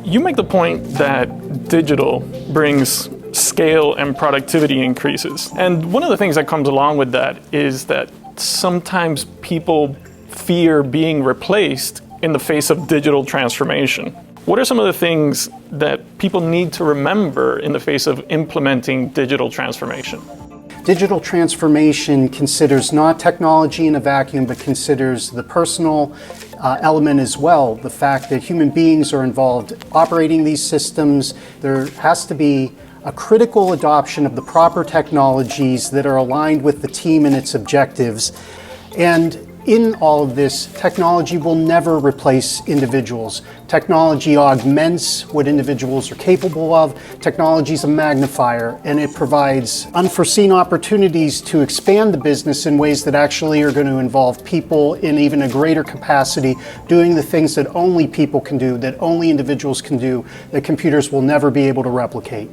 You make the point that digital brings scale and productivity increases. And one of the things that comes along with that is that sometimes people fear being replaced in the face of digital transformation. What are some of the things that people need to remember in the face of implementing digital transformation? Digital transformation considers not technology in a vacuum, but considers the personal element as well. The fact that human beings are involved operating these systems. There has to be a critical adoption of the proper technologies that are aligned with the team and its objectives. And in all of this, technology will never replace individuals. Technology augments what individuals are capable of. Technology is a magnifier, and it provides unforeseen opportunities to expand the business in ways that actually are going to involve people in even a greater capacity, doing the things that only people can do, that only individuals can do, that computers will never be able to replicate.